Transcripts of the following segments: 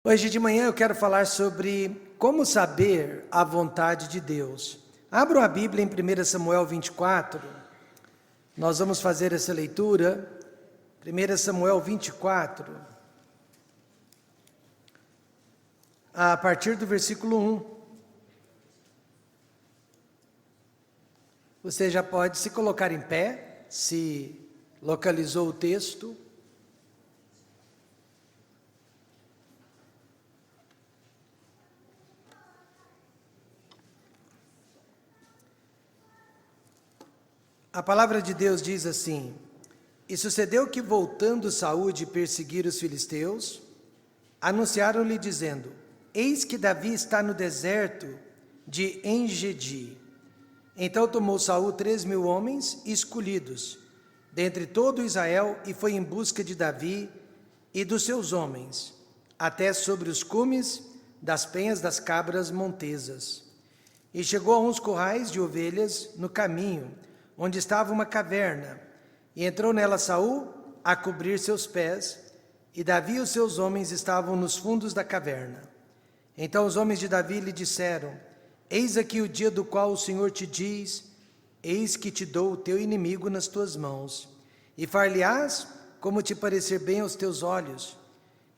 Hoje de manhã eu quero falar sobre como saber a vontade de Deus. Abram a Bíblia em 1 Samuel 24, nós vamos fazer essa leitura, 1 Samuel 24, a partir do versículo 1. Você já pode se colocar em pé, se localizou o texto. A palavra de Deus diz assim: E sucedeu que, voltando Saúl de perseguir os filisteus, anunciaram-lhe dizendo: Eis que Davi está no deserto de En-Gedi. Então tomou Saúl 3.000 homens escolhidos dentre todo Israel e foi em busca de Davi e dos seus homens, até sobre os cumes das penhas das cabras montesas. E chegou a uns currais de ovelhas no caminho, onde estava uma caverna, e entrou nela Saúl a cobrir seus pés, e Davi e os seus homens estavam nos fundos da caverna. Então os homens de Davi lhe disseram: Eis aqui o dia do qual o Senhor te diz: Eis que te dou o teu inimigo nas tuas mãos, e far-lhe-ás como te parecer bem aos teus olhos.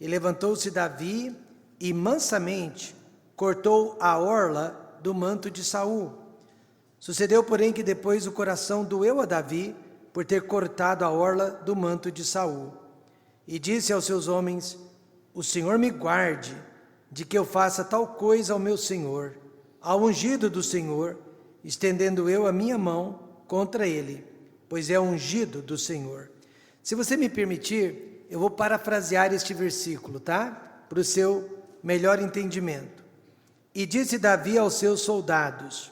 E levantou-se Davi e mansamente cortou a orla do manto de Saúl. Sucedeu, porém, que depois o coração doeu a Davi por ter cortado a orla do manto de Saúl. E disse aos seus homens: O Senhor me guarde de que eu faça tal coisa ao meu senhor, ao ungido do Senhor, estendendo eu a minha mão contra ele, pois é ungido do Senhor. Se você me permitir, eu vou parafrasear este versículo, tá? Para o seu melhor entendimento. E disse Davi aos seus soldados: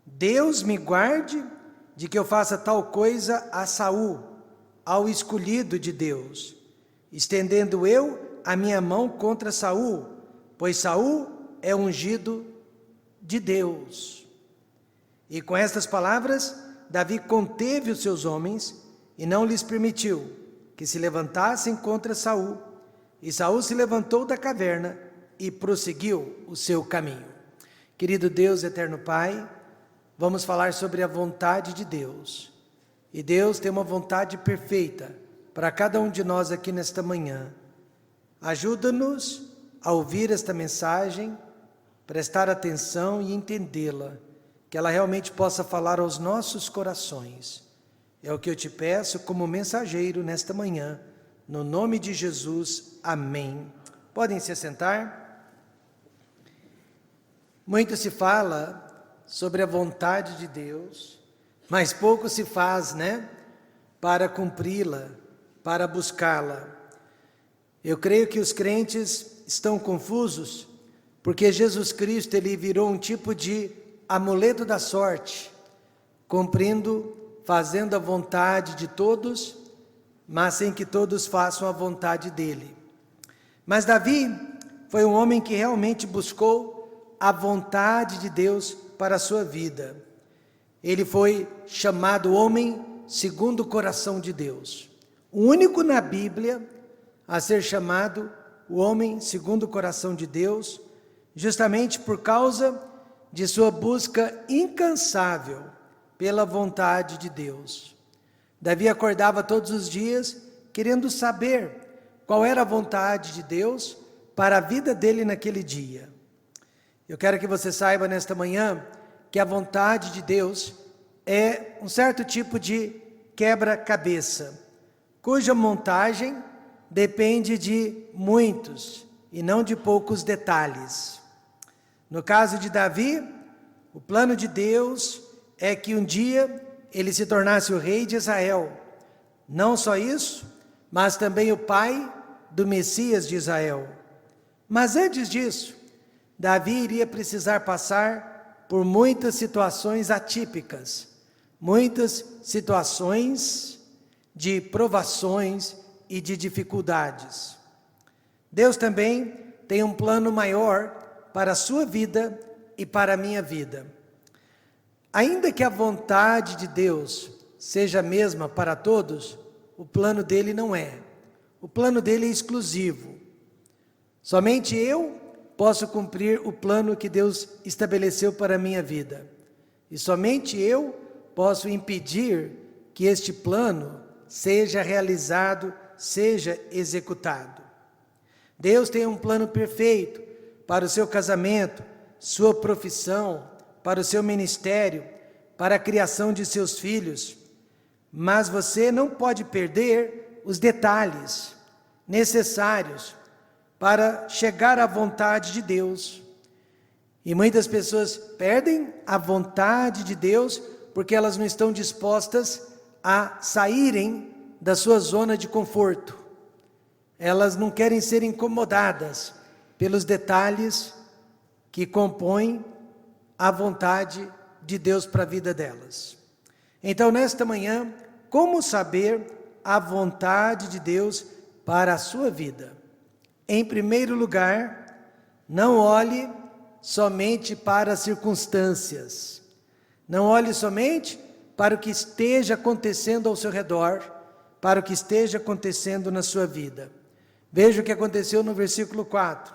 Deus me guarde de que eu faça tal coisa a Saúl, ao escolhido de Deus, estendendo eu a minha mão contra Saúl, pois Saúl é ungido de Deus. E com estas palavras, Davi conteve os seus homens e não lhes permitiu que se levantassem contra Saúl. E Saúl se levantou da caverna e prosseguiu o seu caminho. Querido Deus, eterno Pai, vamos falar sobre a vontade de Deus. E Deus tem uma vontade perfeita para cada um de nós aqui nesta manhã. Ajuda-nos a ouvir esta mensagem, prestar atenção e entendê-la, que ela realmente possa falar aos nossos corações. É o que eu te peço como mensageiro nesta manhã, no nome de Jesus, amém. Podem se assentar? Muito se fala sobre a vontade de Deus, mas pouco se faz, para cumpri-la, para buscá-la. Eu creio que os crentes estão confusos, porque Jesus Cristo, ele virou um tipo de amuleto da sorte, cumprindo, fazendo a vontade de todos, mas sem que todos façam a vontade dele. Mas Davi foi um homem que realmente buscou a vontade de Deus para a sua vida. Ele foi chamado homem segundo o coração de Deus. O único na Bíblia a ser chamado o homem segundo o coração de Deus, justamente por causa de sua busca incansável pela vontade de Deus. Davi acordava todos os dias querendo saber qual era a vontade de Deus para a vida dele naquele dia. Eu quero que você saiba nesta manhã que a vontade de Deus é um certo tipo de quebra-cabeça, cuja montagem depende de muitos e não de poucos detalhes. No caso de Davi, o plano de Deus é que um dia ele se tornasse o rei de Israel. Não só isso, mas também o pai do Messias de Israel. Mas antes disso, Davi iria precisar passar por muitas situações atípicas, muitas situações de provações e de dificuldades. Deus também tem um plano maior para a sua vida e para a minha vida. Ainda que a vontade de Deus seja a mesma para todos, o plano dele não é. O plano dele é exclusivo. Somente eu posso cumprir o plano que Deus estabeleceu para a minha vida. E somente eu posso impedir que este plano seja realizado, seja executado. Deus tem um plano perfeito para o seu casamento, sua profissão, para o seu ministério, para a criação de seus filhos. Mas você não pode perder os detalhes necessários para chegar à vontade de Deus. E muitas pessoas perdem a vontade de Deus porque elas não estão dispostas a saírem da sua zona de conforto. Elas não querem ser incomodadas pelos detalhes que compõem a vontade de Deus para a vida delas. Então, nesta manhã, como saber a vontade de Deus para a sua vida? Em primeiro lugar, não olhe somente para as circunstâncias. Não olhe somente para o que esteja acontecendo ao seu redor, para o que esteja acontecendo na sua vida. Veja o que aconteceu no versículo 4.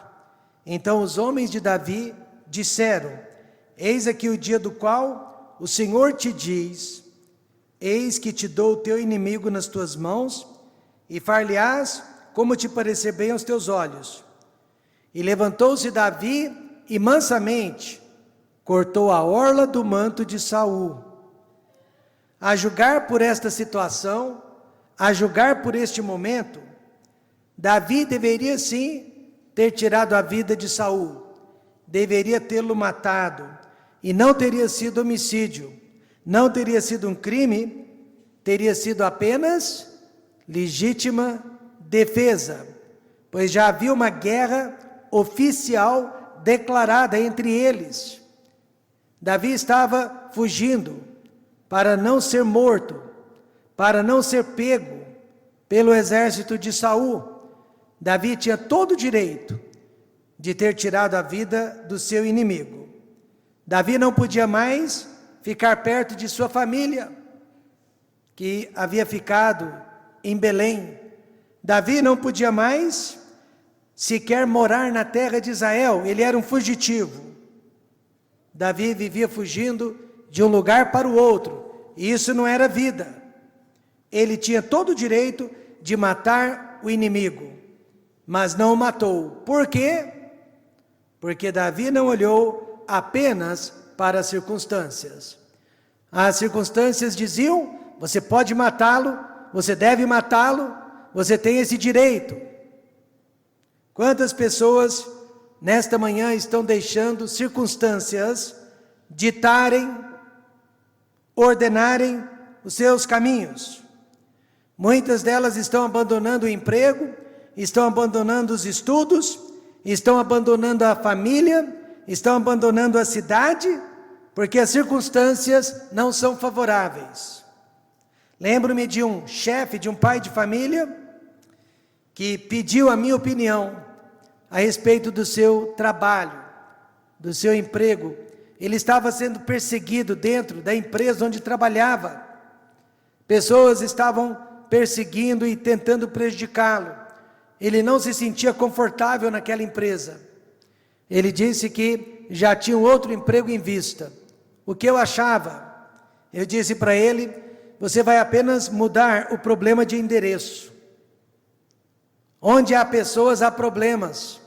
Então os homens de Davi disseram: eis aqui o dia do qual o Senhor te diz: eis que te dou o teu inimigo nas tuas mãos, e far-lhe-ás como te parecer bem aos teus olhos. E levantou-se Davi e mansamente cortou a orla do manto de Saul. A julgar por esta situação, a julgar por este momento, Davi deveria sim ter tirado a vida de Saul, deveria tê-lo matado, e não teria sido homicídio, não teria sido um crime, teria sido apenas legítima defesa, pois já havia uma guerra oficial declarada entre eles. Davi estava fugindo para não ser morto, para não ser pego pelo exército de Saul. Davi tinha todo o direito de ter tirado a vida do seu inimigo. Davi não podia mais ficar perto de sua família, que havia ficado em Belém. Davi não podia mais sequer morar na terra de Israel, ele era um fugitivo. Davi vivia fugindo de um lugar para o outro, e isso não era vida. Ele tinha todo o direito de matar o inimigo, mas não o matou. Por quê? Porque Davi não olhou apenas para as circunstâncias. As circunstâncias diziam: você pode matá-lo, você deve matá-lo, você tem esse direito. Quantas pessoas nesta manhã estão deixando circunstâncias ditarem, ordenarem os seus caminhos? Muitas delas estão abandonando o emprego, estão abandonando os estudos, estão abandonando a família, estão abandonando a cidade, porque as circunstâncias não são favoráveis. Lembro-me de um chefe, de um pai de família, que pediu a minha opinião a respeito do seu trabalho, do seu emprego. Ele estava sendo perseguido dentro da empresa onde trabalhava. Pessoas estavam perseguindo e tentando prejudicá-lo. Ele não se sentia confortável naquela empresa. Ele disse que já tinha um outro emprego em vista. O que eu achava? Eu disse para ele: você vai apenas mudar o problema de endereço. Onde há pessoas, há problemas.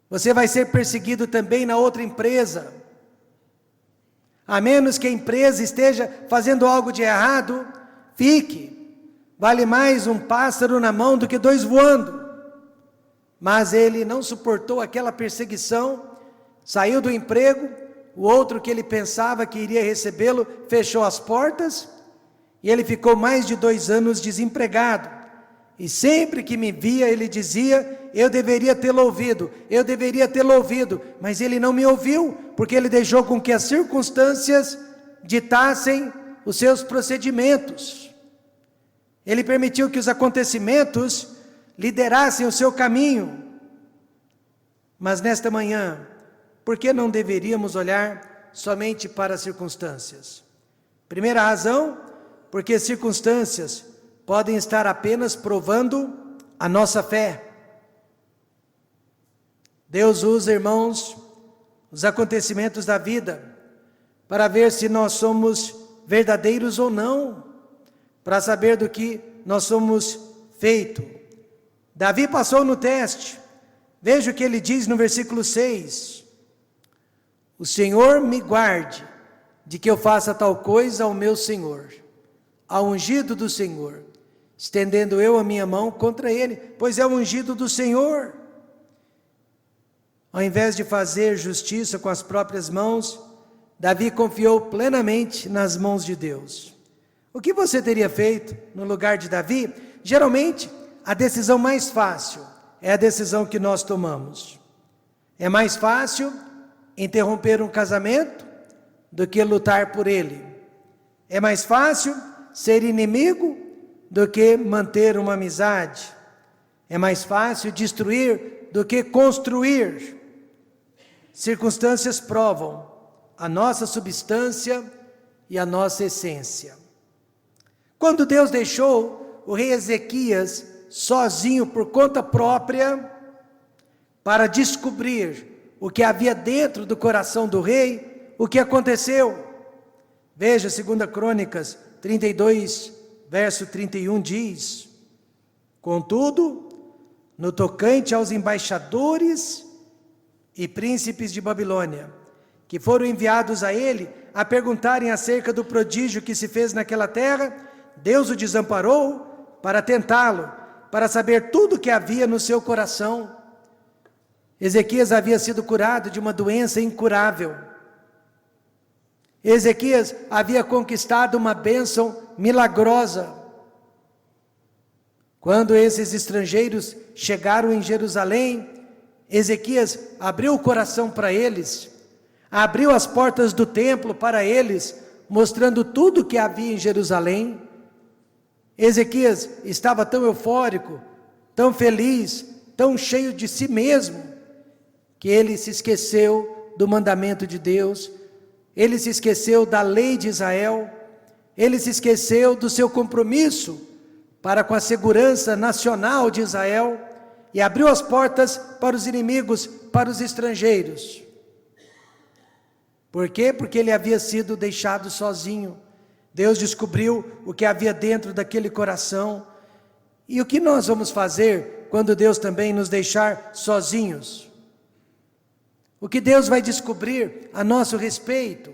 Você vai ser perseguido também na outra empresa. A menos que a empresa esteja fazendo algo de errado, fique. Vale mais um pássaro na mão do que dois voando. Mas ele não suportou aquela perseguição, saiu do emprego. O outro que ele pensava que iria recebê-lo fechou as portas, e ele ficou mais de 2 anos desempregado. E sempre que me via, ele dizia: eu deveria tê-lo ouvido, eu deveria tê-lo ouvido, mas ele não me ouviu, porque ele deixou com que as circunstâncias ditassem os seus procedimentos. Ele permitiu que os acontecimentos liderassem o seu caminho. Mas nesta manhã, por que não deveríamos olhar somente para as circunstâncias? Primeira razão, porque circunstâncias podem estar apenas provando a nossa fé. Deus usa, irmãos, os acontecimentos da vida para ver se nós somos verdadeiros ou não, para saber do que nós somos feitos. Davi passou no teste. Veja o que ele diz no versículo 6. O Senhor me guarde de que eu faça tal coisa ao meu Senhor, ao ungido do Senhor, estendendo eu a minha mão contra ele, pois é o ungido do Senhor. Ao invés de fazer justiça com as próprias mãos, Davi confiou plenamente nas mãos de Deus. O que você teria feito no lugar de Davi? Geralmente, a decisão mais fácil é a decisão que nós tomamos. É mais fácil interromper um casamento do que lutar por ele. É mais fácil ser inimigo do que manter uma amizade. É mais fácil destruir do que construir. Circunstâncias provam a nossa substância e a nossa essência. Quando Deus deixou o rei Ezequias sozinho por conta própria para descobrir o que havia dentro do coração do rei, o que aconteceu? Veja, 2 Crônicas 32, verso 31 diz: contudo, no tocante aos embaixadores e príncipes de Babilônia, que foram enviados a ele a perguntarem acerca do prodígio que se fez naquela terra, Deus o desamparou para tentá-lo, para saber tudo o que havia no seu coração. Ezequias havia sido curado de uma doença incurável. Ezequias havia conquistado uma bênção milagrosa. Quando esses estrangeiros chegaram em Jerusalém, Ezequias abriu o coração para eles, abriu as portas do templo para eles, mostrando tudo o que havia em Jerusalém. Ezequias estava tão eufórico, tão feliz, tão cheio de si mesmo, que ele se esqueceu do mandamento de Deus, ele se esqueceu da lei de Israel, ele se esqueceu do seu compromisso para com a segurança nacional de Israel, e abriu as portas para os inimigos, para os estrangeiros. Por quê? Porque ele havia sido deixado sozinho. Deus descobriu o que havia dentro daquele coração. E o que nós vamos fazer quando Deus também nos deixar sozinhos? O que Deus vai descobrir a nosso respeito?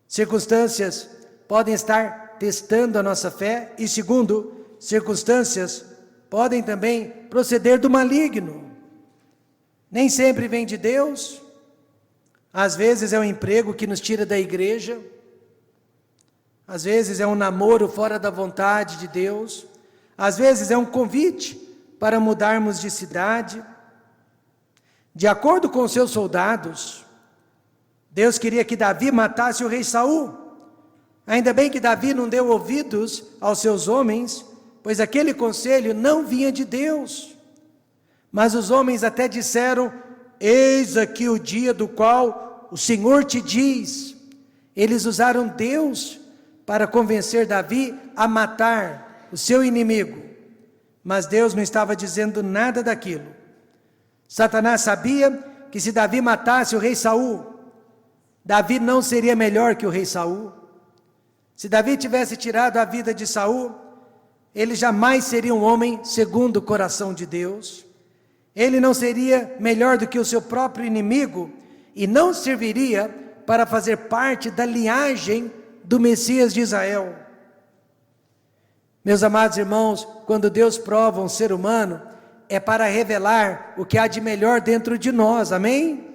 Circunstâncias podem estar testando a nossa fé, e segundo, circunstâncias podem também proceder do maligno. Nem sempre vem de Deus. Às vezes é um emprego que nos tira da igreja. Às vezes é um namoro fora da vontade de Deus. Às vezes é um convite para mudarmos de cidade. De acordo com os seus soldados, Deus queria que Davi matasse o rei Saul. Ainda bem que Davi não deu ouvidos aos seus homens, pois aquele conselho não vinha de Deus. Mas os homens até disseram: eis aqui o dia do qual o Senhor te diz. Eles usaram Deus para convencer Davi a matar o seu inimigo. Mas Deus não estava dizendo nada daquilo. Satanás sabia que se Davi matasse o rei Saul, Davi não seria melhor que o rei Saul. Se Davi tivesse tirado a vida de Saul, ele jamais seria um homem segundo o coração de Deus. Ele não seria melhor do que o seu próprio inimigo e não serviria para fazer parte da linhagem do Messias de Israel. Meus amados irmãos, quando Deus prova um ser humano, é para revelar o que há de melhor dentro de nós, amém?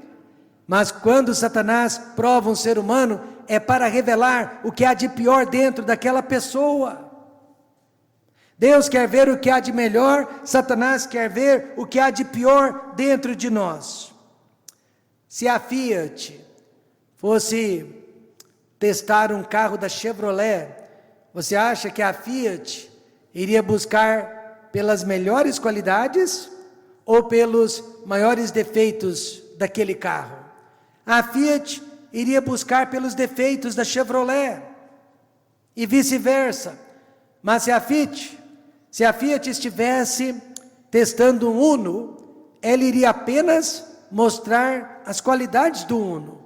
Mas quando Satanás prova um ser humano, é para revelar o que há de pior dentro daquela pessoa. Deus quer ver o que há de melhor, Satanás quer ver o que há de pior dentro de nós. Se a Fiat fosse testar um carro da Chevrolet, você acha que a Fiat iria buscar pelas melhores qualidades ou pelos maiores defeitos daquele carro? A Fiat iria buscar pelos defeitos da Chevrolet e vice-versa. Mas se a Fiat estivesse testando um Uno, ela iria apenas mostrar as qualidades do Uno.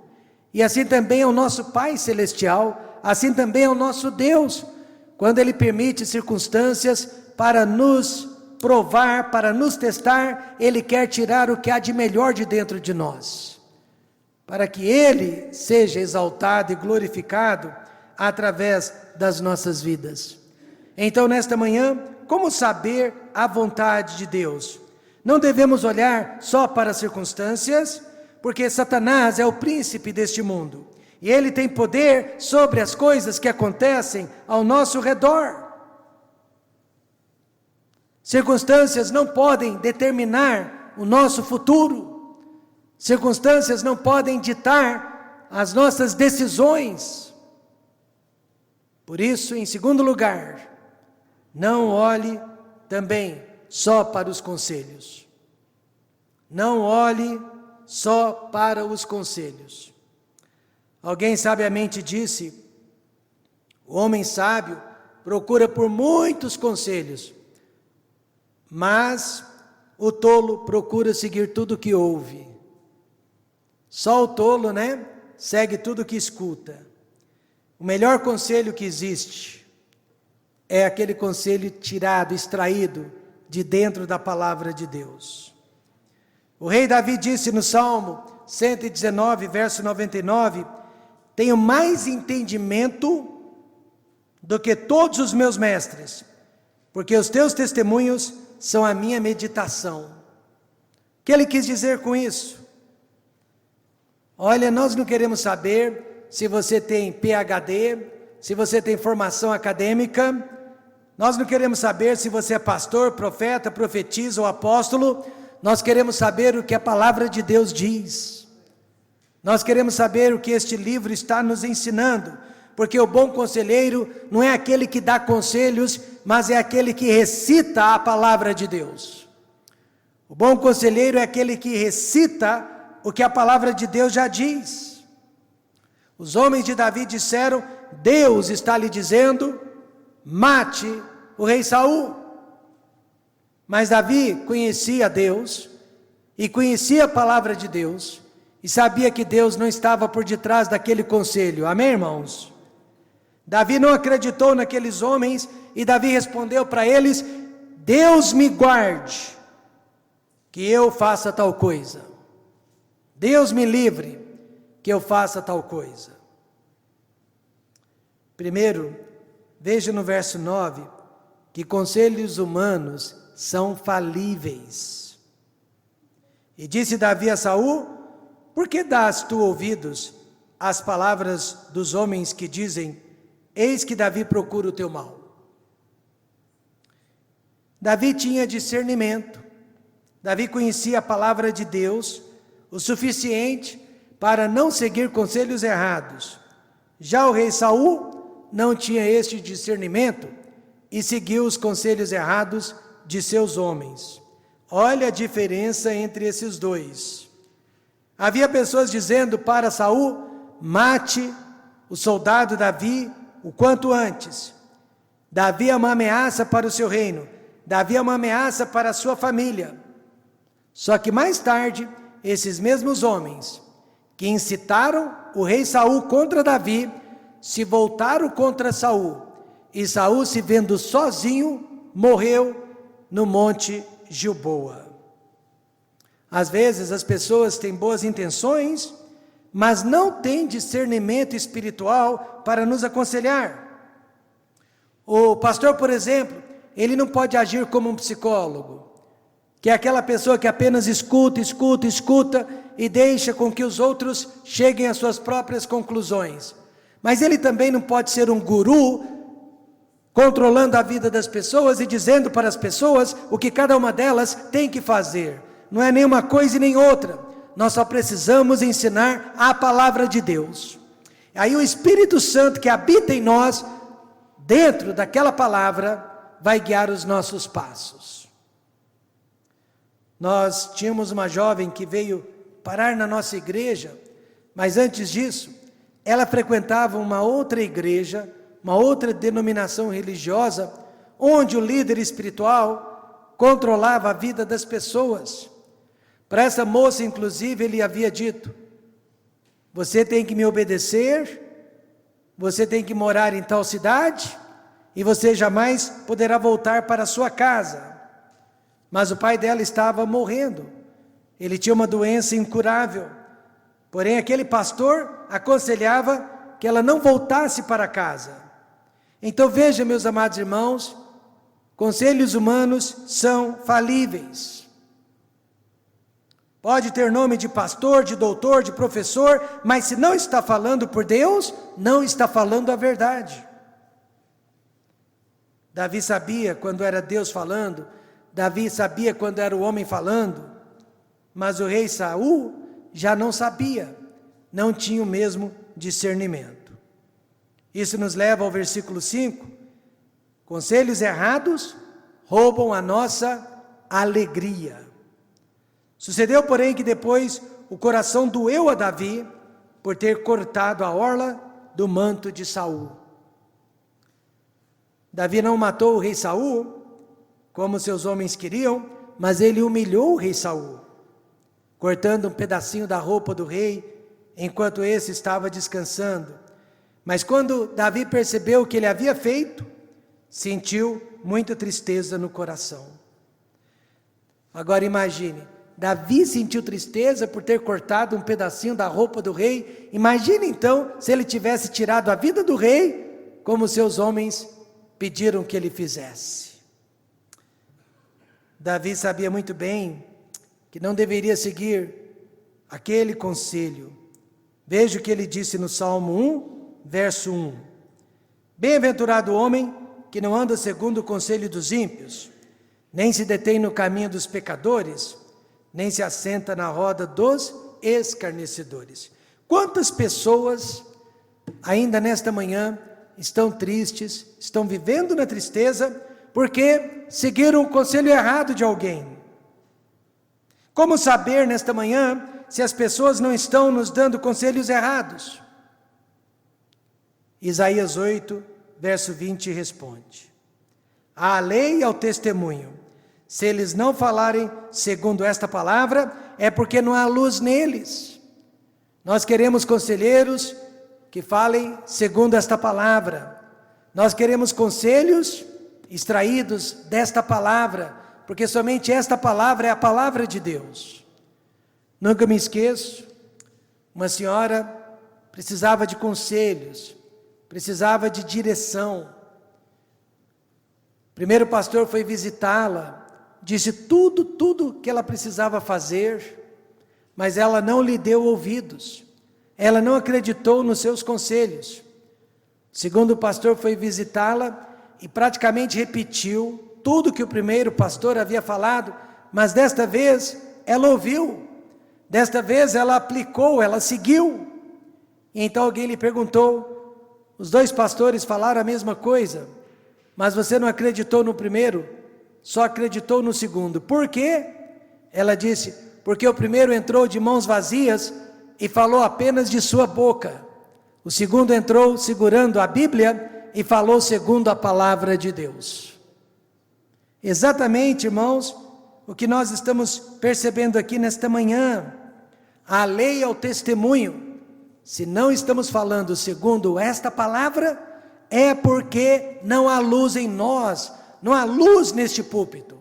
E assim também é o nosso Pai Celestial, assim também é o nosso Deus, quando Ele permite circunstâncias para nos provar, para nos testar, Ele quer tirar o que há de melhor de dentro de nós, para que Ele seja exaltado e glorificado através das nossas vidas. Então, nesta manhã, como saber a vontade de Deus? Não devemos olhar só para as circunstâncias, porque Satanás é o príncipe deste mundo, e ele tem poder sobre as coisas que acontecem ao nosso redor. Circunstâncias não podem determinar o nosso futuro, circunstâncias não podem ditar as nossas decisões. Por isso, em segundo lugar, não olhe também só para os conselhos. Não olhe só para os conselhos. Alguém sabiamente disse: o homem sábio procura por muitos conselhos, mas o tolo procura seguir tudo que ouve. Só o tolo, segue tudo que escuta. O melhor conselho que existe é aquele conselho tirado, extraído de dentro da palavra de Deus. O rei Davi disse no Salmo 119, verso 99, tenho mais entendimento do que todos os meus mestres, porque os teus testemunhos são a minha meditação. O que ele quis dizer com isso? Olha, nós não queremos saber se você tem PhD, se você tem formação acadêmica, nós não queremos saber se você é pastor, profeta, profetiza ou apóstolo, nós queremos saber o que a palavra de Deus diz. Nós queremos saber o que este livro está nos ensinando, porque o bom conselheiro não é aquele que dá conselhos, mas é aquele que recita a palavra de Deus. O bom conselheiro é aquele que recita o que a palavra de Deus já diz. Os homens de Davi disseram: Deus está lhe dizendo, mate o rei Saul. Mas Davi conhecia Deus, e conhecia a palavra de Deus, e sabia que Deus não estava por detrás daquele conselho. Amém, irmãos? Davi não acreditou naqueles homens, e Davi respondeu para eles: Deus me guarde, que eu faça tal coisa. Deus me livre, que eu faça tal coisa. Primeiro, veja no verso 9, que conselhos humanos são falíveis. E disse Davi a Saul: por que dás tu ouvidos às palavras dos homens que dizem, eis que Davi procura o teu mal? Davi tinha discernimento, Davi conhecia a palavra de Deus o suficiente para não seguir conselhos errados. Já o rei Saul não tinha este discernimento e seguiu os conselhos errados de seus homens. Olha a diferença entre esses dois. Havia pessoas dizendo para Saul: mate o soldado Davi o quanto antes. Davi é uma ameaça para o seu reino, Davi é uma ameaça para a sua família. Só que mais tarde, esses mesmos homens que incitaram o rei Saul contra Davi, se voltaram contra Saul, e Saul, se vendo sozinho, morreu no monte Gilboa. Às vezes as pessoas têm boas intenções, mas não têm discernimento espiritual para nos aconselhar. O pastor, por exemplo, ele não pode agir como um psicólogo, que é aquela pessoa que apenas escuta e deixa com que os outros cheguem às suas próprias conclusões. Mas ele também não pode ser um guru, controlando a vida das pessoas e dizendo para as pessoas o que cada uma delas tem que fazer. Não é nem uma coisa e nem outra. Nós só precisamos ensinar a palavra de Deus. Aí o Espírito Santo que habita em nós, dentro daquela palavra, vai guiar os nossos passos. Nós tínhamos uma jovem que veio parar na nossa igreja, mas antes disso, ela frequentava uma outra igreja, uma outra denominação religiosa, onde o líder espiritual controlava a vida das pessoas. Para essa moça, inclusive, ele havia dito: você tem que me obedecer, você tem que morar em tal cidade, e você jamais poderá voltar para a sua casa. Mas o pai dela estava morrendo, ele tinha uma doença incurável. Porém, aquele pastor aconselhava que ela não voltasse para casa. Então veja, meus amados irmãos, conselhos humanos são falíveis. Pode ter nome de pastor, de doutor, de professor, mas se não está falando por Deus, não está falando a verdade. Davi sabia quando era Deus falando, Davi sabia quando era o homem falando, mas o rei Saul já não sabia, não tinha o mesmo discernimento. Isso nos leva ao versículo 5, conselhos errados roubam a nossa alegria. Sucedeu, porém, que depois o coração doeu a Davi por ter cortado a orla do manto de Saul. Davi não matou o rei Saul, como seus homens queriam, mas ele humilhou o rei Saul, cortando um pedacinho da roupa do rei, enquanto esse estava descansando. Mas quando Davi percebeu o que ele havia feito, sentiu muita tristeza no coração. Agora imagine, Davi sentiu tristeza por ter cortado um pedacinho da roupa do rei. Imagine então se ele tivesse tirado a vida do rei, como seus homens pediram que ele fizesse. Davi sabia muito bem que não deveria seguir aquele conselho. Veja o que ele disse no Salmo 1, verso 1. Bem-aventurado o homem que não anda segundo o conselho dos ímpios, nem se detém no caminho dos pecadores, nem se assenta na roda dos escarnecedores. Quantas pessoas ainda nesta manhã estão tristes, estão vivendo na tristeza, porque seguiram o conselho errado de alguém? Como saber nesta manhã se as pessoas não estão nos dando conselhos errados? Isaías 8, verso 20 responde: à lei e ao testemunho, se eles não falarem segundo esta palavra, é porque não há luz neles. Nós queremos conselheiros que falem segundo esta palavra. Nós queremos conselhos extraídos desta palavra, porque somente esta palavra é a palavra de Deus. Nunca me esqueço, uma senhora precisava de conselhos, precisava de direção. O primeiro pastor foi visitá-la, disse tudo que ela precisava fazer, mas ela não lhe deu ouvidos, ela não acreditou nos seus conselhos. O segundo pastor foi visitá-la e praticamente repetiu tudo que o primeiro pastor havia falado, mas desta vez ela ouviu, desta vez ela aplicou, ela seguiu. E então alguém lhe perguntou: os dois pastores falaram a mesma coisa, mas você não acreditou no primeiro, só acreditou no segundo. Por quê? Ela disse: porque o primeiro entrou de mãos vazias e falou apenas de sua boca. O segundo entrou segurando a Bíblia e falou segundo a palavra de Deus. Exatamente, irmãos, o que nós estamos percebendo aqui nesta manhã. A lei é o testemunho. Se não estamos falando segundo esta palavra, é porque não há luz em nós, não há luz neste púlpito,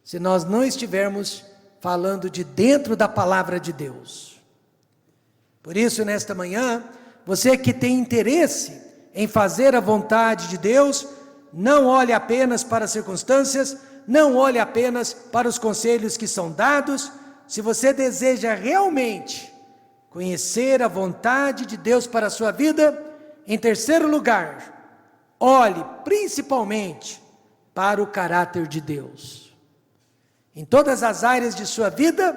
se nós não estivermos falando de dentro da palavra de Deus. Por isso, nesta manhã, você que tem interesse em fazer a vontade de Deus, não olhe apenas para as circunstâncias, não olhe apenas para os conselhos que são dados. Se você deseja realmente conhecer a vontade de Deus para a sua vida, em terceiro lugar, olhe principalmente para o caráter de Deus. Em todas as áreas de sua vida,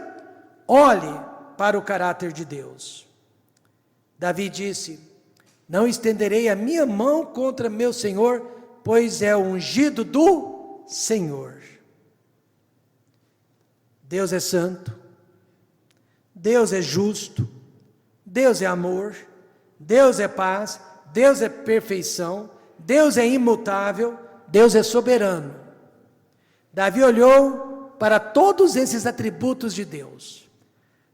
olhe para o caráter de Deus. Davi disse: não estenderei a minha mão contra meu Senhor, pois é o ungido do Senhor. Deus é santo, Deus é justo, Deus é amor, Deus é paz, Deus é perfeição, Deus é imutável, Deus é soberano. Davi olhou para todos esses atributos de Deus.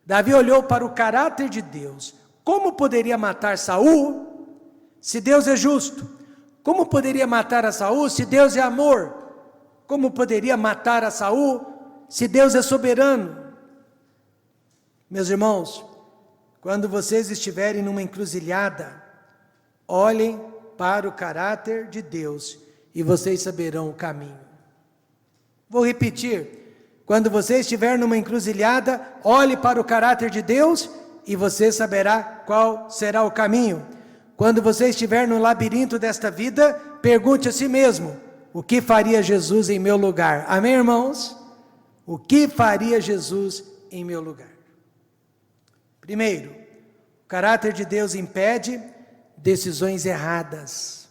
Davi olhou para o caráter de Deus. Como poderia matar Saul se Deus é justo? Como poderia matar a Saul se Deus é amor? Como poderia matar a Saul se Deus é soberano? Meus irmãos, quando vocês estiverem numa encruzilhada, olhem para o caráter de Deus e vocês saberão o caminho. Vou repetir. Quando você estiver numa encruzilhada, olhe para o caráter de Deus e você saberá qual será o caminho. Quando você estiver no labirinto desta vida, pergunte a si mesmo: o que faria Jesus em meu lugar? Amém, irmãos? O que faria Jesus em meu lugar? Primeiro, o caráter de Deus impede decisões erradas.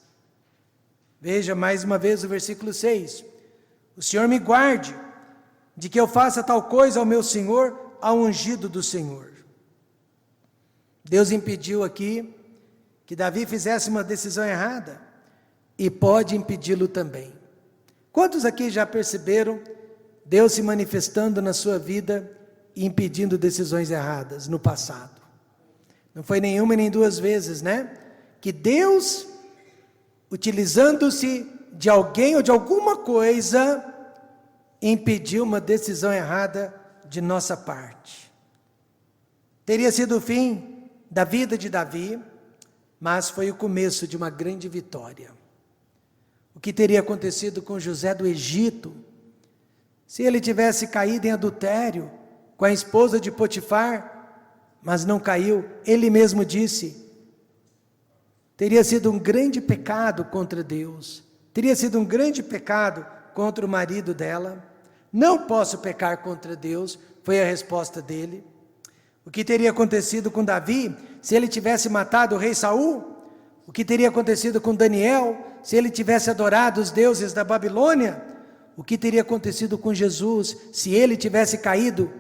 Veja mais uma vez o versículo 6. O Senhor me guarde de que eu faça tal coisa ao meu Senhor, ao ungido do Senhor. Deus impediu aqui que Davi fizesse uma decisão errada e pode impedi-lo também. Quantos aqui já perceberam Deus se manifestando na sua vida e impedindo decisões erradas no passado? Não foi nenhuma nem duas vezes, né? Que Deus, utilizando-se de alguém ou de alguma coisa, impediu uma decisão errada de nossa parte. Teria sido o fim da vida de Davi, mas foi o começo de uma grande vitória. O que teria acontecido com José do Egito, se ele tivesse caído em adultério com a esposa de Potifar, mas não caiu, ele mesmo disse, teria sido um grande pecado contra Deus, teria sido um grande pecado contra o marido dela. Não posso pecar contra Deus, foi a resposta dele. O que teria acontecido com Davi, se ele tivesse matado o rei Saul? O que teria acontecido com Daniel, se ele tivesse adorado os deuses da Babilônia? O que teria acontecido com Jesus, se ele tivesse caído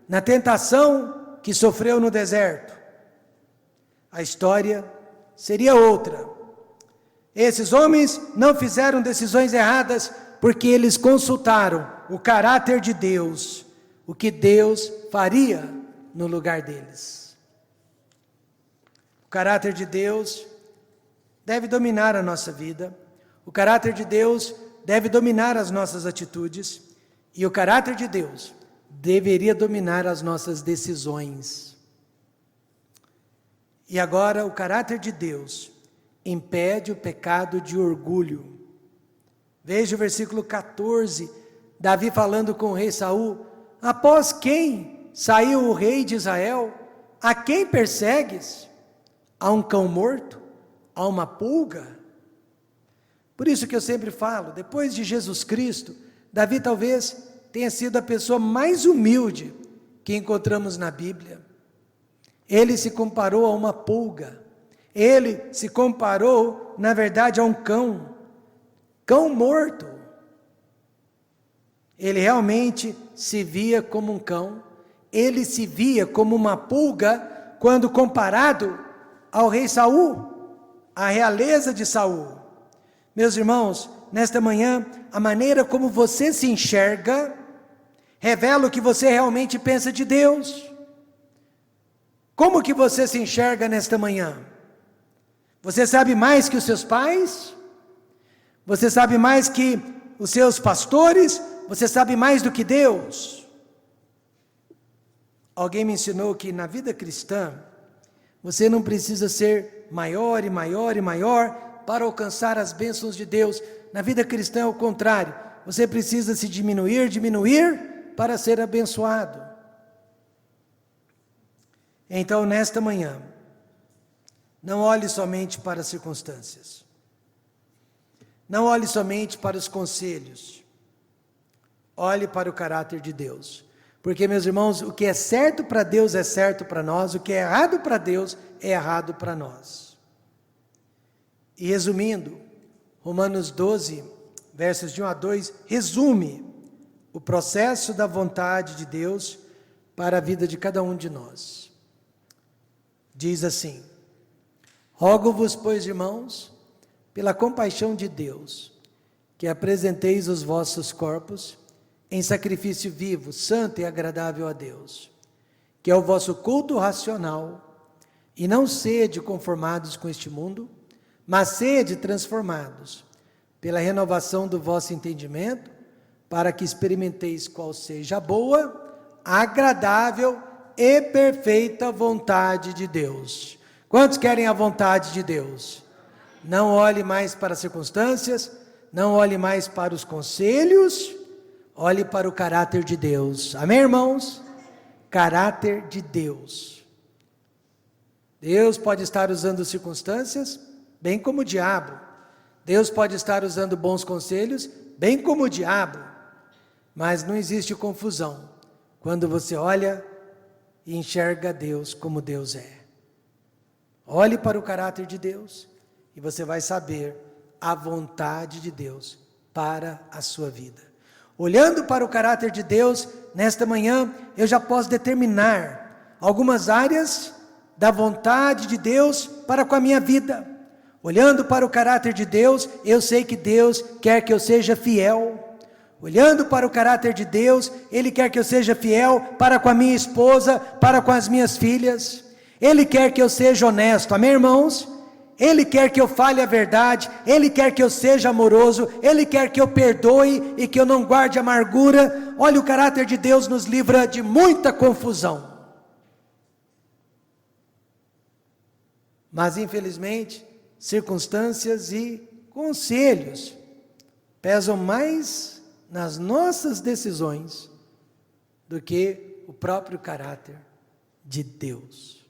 na tentação que sofreu no deserto? A história seria outra. Esses homens não fizeram decisões erradas, porque eles consultaram o caráter de Deus, o que Deus faria no lugar deles. O caráter de Deus deve dominar a nossa vida, o caráter de Deus deve dominar as nossas atitudes, e o caráter de Deus deveria dominar as nossas decisões. E agora, o caráter de Deus impede o pecado de orgulho. Veja o versículo 14, Davi falando com o rei Saul: após quem saiu o rei de Israel? A quem persegues? A um cão morto? A uma pulga? Por isso que eu sempre falo, depois de Jesus Cristo, Davi talvez tenha sido a pessoa mais humilde que encontramos na Bíblia. Ele se comparou a uma pulga, ele se comparou, na verdade, a um cão morto. Ele realmente se via como um cão, ele se via como uma pulga quando comparado ao rei Saul, à realeza de Saul. Meus irmãos, nesta manhã, a maneira como você se enxerga revela o que você realmente pensa de Deus. Como que você se enxerga nesta manhã? Você sabe mais que os seus pais? Você sabe mais que os seus pastores? Você sabe mais do que Deus? Alguém me ensinou que na vida cristã, você não precisa ser maior e maior e maior para alcançar as bênçãos de Deus. Na vida cristã é o contrário. Você precisa se diminuir para ser abençoado. Então, nesta manhã, não olhe somente para as circunstâncias. Não olhe somente para os conselhos. Olhe para o caráter de Deus. Porque, meus irmãos, o que é certo para Deus é certo para nós, o que é errado para Deus é errado para nós. E resumindo, Romanos 12, versos de 1 a 2, resume o processo da vontade de Deus para a vida de cada um de nós. Diz assim: rogo-vos, pois, irmãos, pela compaixão de Deus, que apresenteis os vossos corpos em sacrifício vivo, santo e agradável a Deus, que é o vosso culto racional, e não sede conformados com este mundo, mas sede transformados pela renovação do vosso entendimento, para que experimenteis qual seja a boa, agradável e perfeita vontade de Deus. Quantos querem a vontade de Deus? Não olhe mais para as circunstâncias, não olhe mais para os conselhos, olhe para o caráter de Deus. Amém, irmãos? Caráter de Deus. Deus pode estar usando circunstâncias, bem como o diabo. Deus pode estar usando bons conselhos, bem como o diabo. Mas não existe confusão quando você olha e enxerga Deus como Deus é. Olhe para o caráter de Deus e você vai saber a vontade de Deus para a sua vida. Olhando para o caráter de Deus, nesta manhã, eu já posso determinar algumas áreas da vontade de Deus para com a minha vida. Olhando para o caráter de Deus, eu sei que Deus quer que eu seja fiel. Olhando para o caráter de Deus, Ele quer que eu seja fiel para com a minha esposa, para com as minhas filhas. Ele quer que eu seja honesto, amém, irmãos? Ele quer que eu fale a verdade, Ele quer que eu seja amoroso, Ele quer que eu perdoe e que eu não guarde amargura. Olha, o caráter de Deus nos livra de muita confusão. Mas infelizmente, circunstâncias e conselhos pesam mais nas nossas decisões do que o próprio caráter de Deus.